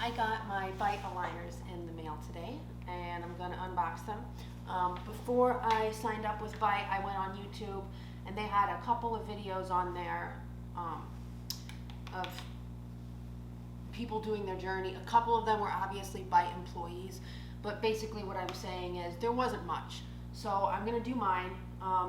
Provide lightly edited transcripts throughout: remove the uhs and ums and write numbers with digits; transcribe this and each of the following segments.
I got my BYTE aligners in the mail today, and I'm going to unbox them. Before I signed up with BYTE, I went on YouTube, and they had a couple of videos on there of people doing their journey. A couple of them were obviously BYTE employees, but basically what I'm saying is there wasn't much. So I'm going to do mine.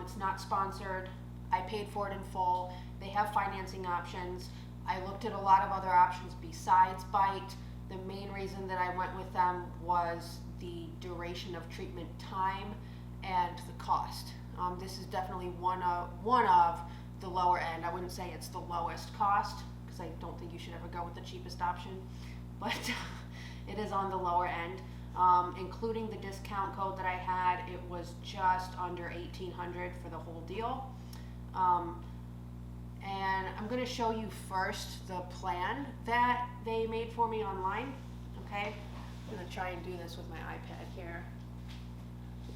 It's not sponsored. I paid for it in full. They have financing options. I looked at a lot of other options besides BYTE. The main reason that I went with them was the duration of treatment time and the cost. This is definitely one of the lower end. I wouldn't say it's the lowest cost, because I don't think you should ever go with the cheapest option, but it is on the lower end. Including the discount code that I had, it was just under $1,800 for the whole deal. And I'm going to show you first the plan that they made for me online. Okay, I'm going to try and do this with my iPad here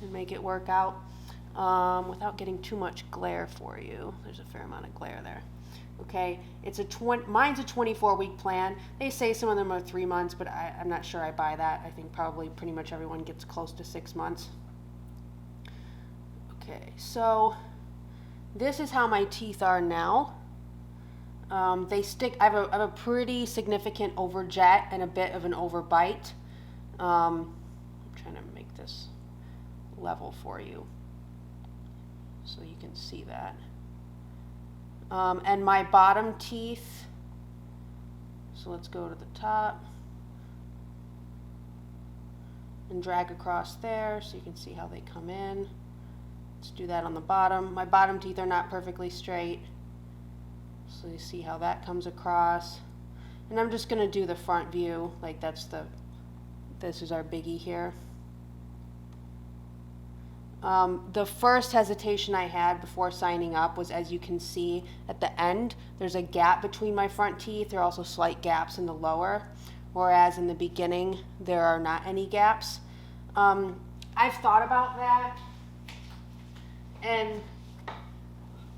and make it work out without getting too much glare for you. There's a fair amount of glare there. Okay, mine's a 24-week plan. They say some of them are 3 months, but I'm not sure I buy that. I think probably pretty much everyone gets close to 6 months. Okay, so this is how my teeth are now. I have a pretty significant overjet and a bit of an overbite. I'm trying to make this level for you so you can see that. And my bottom teeth, so let's go to the top and drag across there so you can see how they come in. Let's do that on the bottom. My bottom teeth are not perfectly straight, so you see how that comes across. And I'm just going to do the front view, like this is our biggie here. The first hesitation I had before signing up was, as you can see at the end, there's a gap between my front teeth. There are also slight gaps in the lower, whereas in the beginning there are not any gaps. I've thought about that, and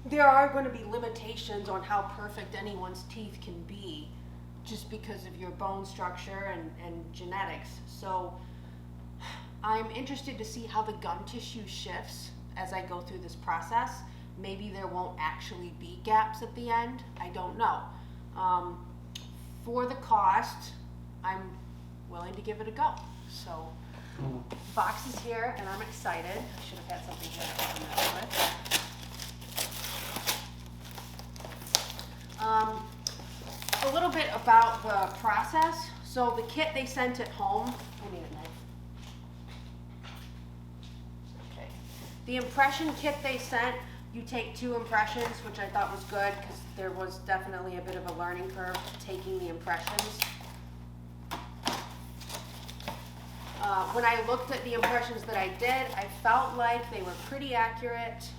there are going to be limitations on how perfect anyone's teeth can be just because of your bone structure and genetics. So I'm interested to see how the gum tissue shifts as I go through this process. Maybe there won't actually be gaps at the end. I don't know. For the cost, I'm willing to give it a go. So, box is here, and I'm excited. I should have had something here to open that with. A little bit about the process. So the kit they sent at home, I need a knife. The impression kit they sent, you take 2 impressions, which I thought was good because there was definitely a bit of a learning curve taking the impressions. When I looked at the impressions that I did, I felt like they were pretty accurate.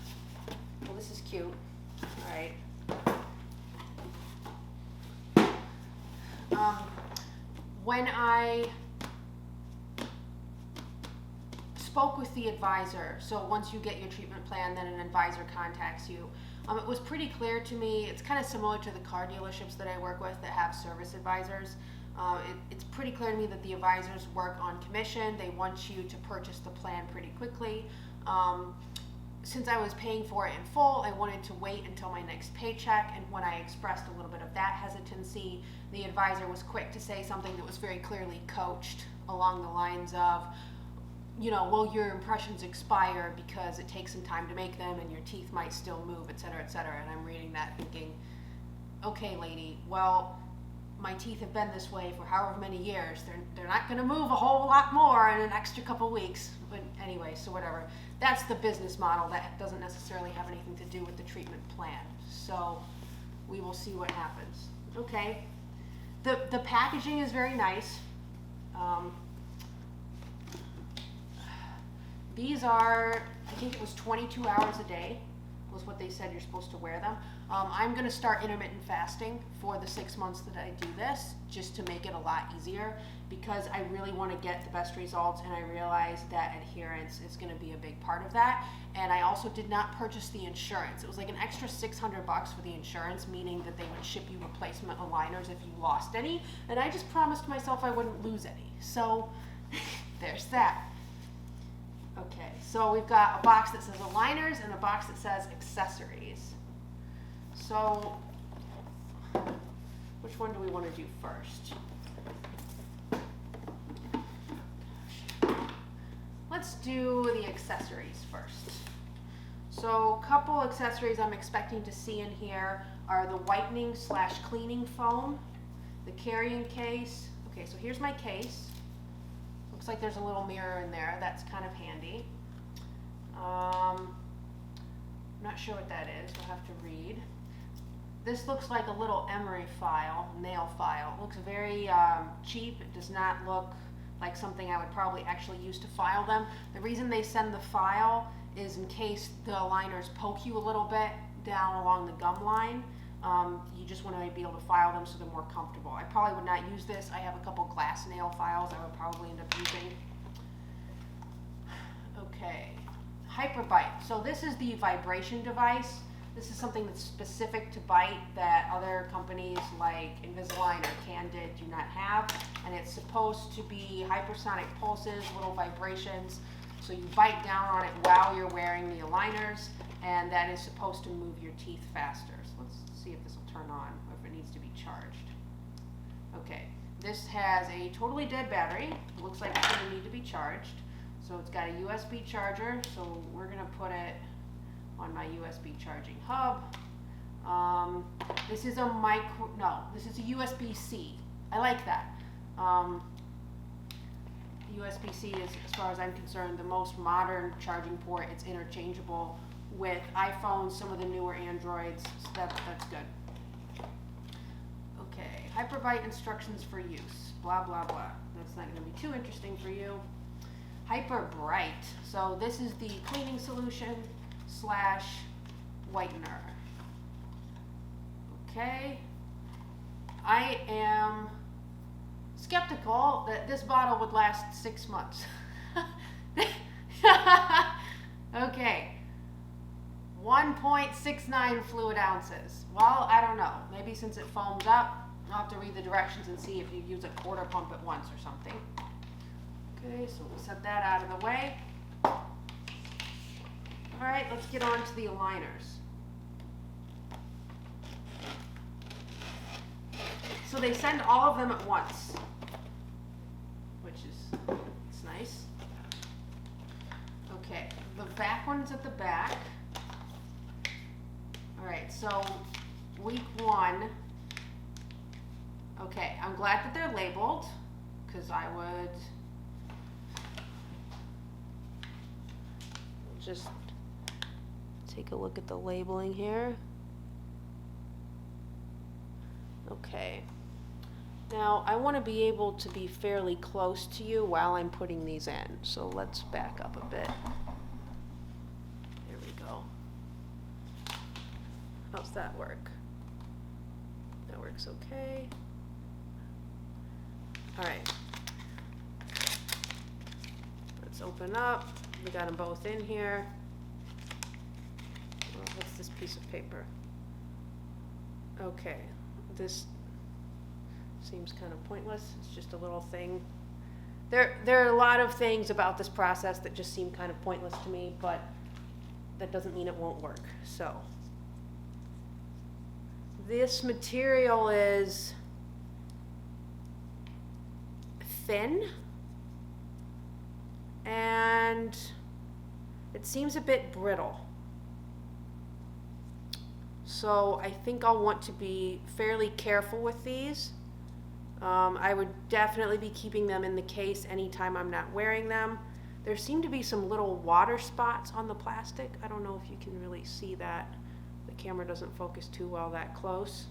Well, this is cute. All right. When I spoke with the advisor, so once you get your treatment plan, then an advisor contacts you. It was pretty clear to me, it's kind of similar to the car dealerships that I work with that have service advisors. It's pretty clear to me that the advisors work on commission. They want you to purchase the plan pretty quickly. Since I was paying for it in full, I wanted to wait until my next paycheck, and when I expressed a little bit of that hesitancy, the advisor was quick to say something that was very clearly coached along the lines of, you know, well, your impressions expire because it takes some time to make them and your teeth might still move, et cetera, et cetera. And I'm reading that thinking, okay, lady, well, my teeth have been this way for however many years. They're not going to move a whole lot more in an extra couple weeks. But anyway, so whatever. That's the business model. That doesn't necessarily have anything to do with the treatment plan. So we will see what happens. Okay. The packaging is very nice. These are, I think it was 22 hours a day was what they said you're supposed to wear them. I'm gonna start intermittent fasting for the 6 months that I do this, just to make it a lot easier, because I really wanna get the best results, and I realize that adherence is gonna be a big part of that. And I also did not purchase the insurance. It was like an extra $600 for the insurance, meaning that they would ship you replacement aligners if you lost any, and I just promised myself I wouldn't lose any. So there's that. Okay, so we've got a box that says aligners and a box that says accessories. So which one do we want to do first? Let's do the accessories first. So a couple accessories I'm expecting to see in here are the whitening / cleaning foam, the carrying case. Okay, so here's my case. Looks like there's a little mirror in there. That's kind of handy. I'm not sure what that is. We'll have to read. This looks like a little emery file, nail file. It looks very cheap. It does not look like something I would probably actually use to file them. The reason they send the file is in case the aligners poke you a little bit down along the gum line. You just want to be able to file them so they're more comfortable. I probably would not use this. I have a couple glass nail files I would probably end up using. Okay, HyperBite. So this is the vibration device. This is something that's specific to bite that other companies like Invisalign or Candid do not have. And it's supposed to be hypersonic pulses, little vibrations. So you bite down on it while you're wearing the aligners, and that is supposed to move your teeth faster. So let's see if this will turn on or if it needs to be charged. Okay, this has a totally dead battery. It looks like it's going to need to be charged. So it's got a USB charger, so we're going to put it on my USB charging hub. This is a this is a USB-C. I like that. USB-C is, as far as I'm concerned, the most modern charging port. It's interchangeable with iPhones, some of the newer Androids, so that's good. Okay, HyperBite instructions for use, blah, blah, blah. That's not going to be too interesting for you. HyperBright. So this is the cleaning solution / whitener. Okay. I am skeptical that this bottle would last 6 months. Okay. 1.69 fluid ounces. Well, I don't know. Maybe since it foams up, I'll have to read the directions and see if you use a quarter pump at once or something. Okay, so we'll set that out of the way. All right, let's get on to the aligners. So they send all of them at once, which is it's nice. Okay, the back one's at the back. All right, so week 1. Okay, I'm glad that they're labeled, because I would just take a look at the labeling here. Okay. Now, I want to be able to be fairly close to you while I'm putting these in, so let's back up a bit. There we go. How's that work? That works okay. All right. Let's open up. We got them both in here. Well, what's this piece of paper? Okay, this seems kind of pointless. It's just a little thing. There are a lot of things about this process that just seem kind of pointless to me, but that doesn't mean it won't work. So this material is thin, and it seems a bit brittle. So I think I'll want to be fairly careful with these. I would definitely be keeping them in the case anytime I'm not wearing them. There seem to be some little water spots on the plastic. I don't know if you can really see that. The camera doesn't focus too well that close.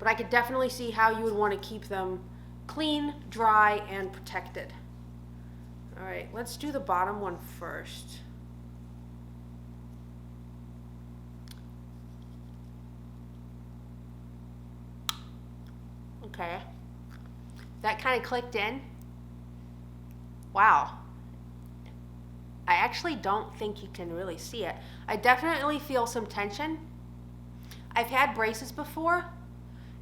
But I could definitely see how you would want to keep them clean, dry, and protected. All right, let's do the bottom one first. Okay. That kind of clicked in. Wow. I actually don't think you can really see it. I definitely feel some tension. I've had braces before,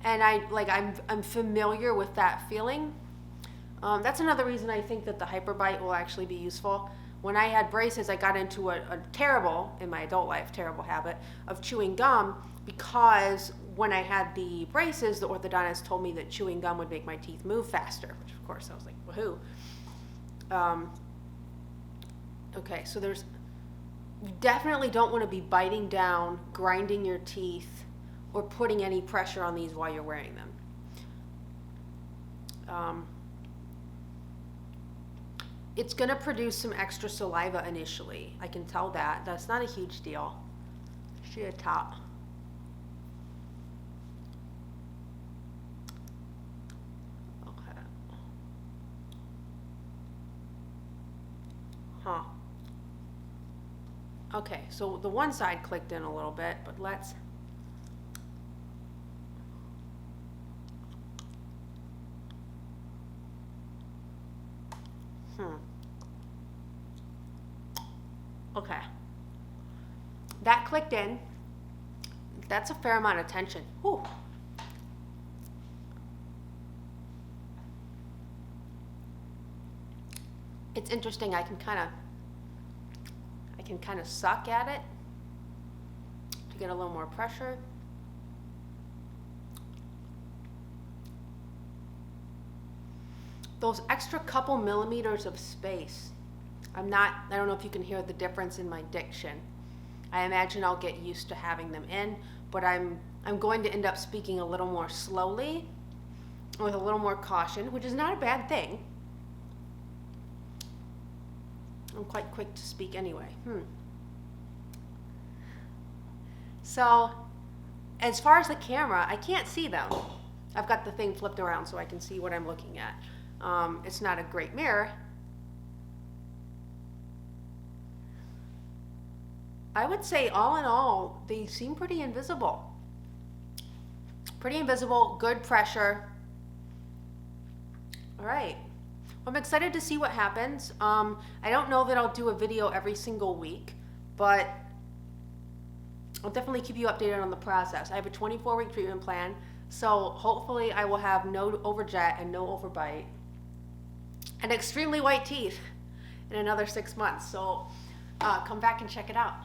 and I'm familiar with that feeling. That's another reason I think that the HyperBite will actually be useful. When I had braces, I got into a terrible, in my adult life, terrible habit of chewing gum, because when I had the braces, the orthodontist told me that chewing gum would make my teeth move faster, which of course I was like, woohoo. Okay, so you definitely don't want to be biting down, grinding your teeth, or putting any pressure on these while you're wearing them. It's going to produce some extra saliva initially. I can tell that. That's not a huge deal. See the top. Okay. Huh. Okay, so the one side clicked in a little bit, but let's... Okay. That clicked in. That's a fair amount of tension. Whew. It's interesting, I can kind of suck at it to get a little more pressure. Those extra couple millimeters of space, I don't know if you can hear the difference in my diction. I imagine I'll get used to having them in, but I'm going to end up speaking a little more slowly, with a little more caution, which is not a bad thing. I'm quite quick to speak anyway. So, as far as the camera, I can't see them. I've got the thing flipped around so I can see what I'm looking at. It's not a great mirror. I would say all in all, they seem pretty invisible. Pretty invisible, good pressure. All right. I'm excited to see what happens. I don't know that I'll do a video every single week, but I'll definitely keep you updated on the process. I have a 24-week treatment plan, so hopefully I will have no overjet and no overbite and extremely white teeth in another 6 months. So come back and check it out.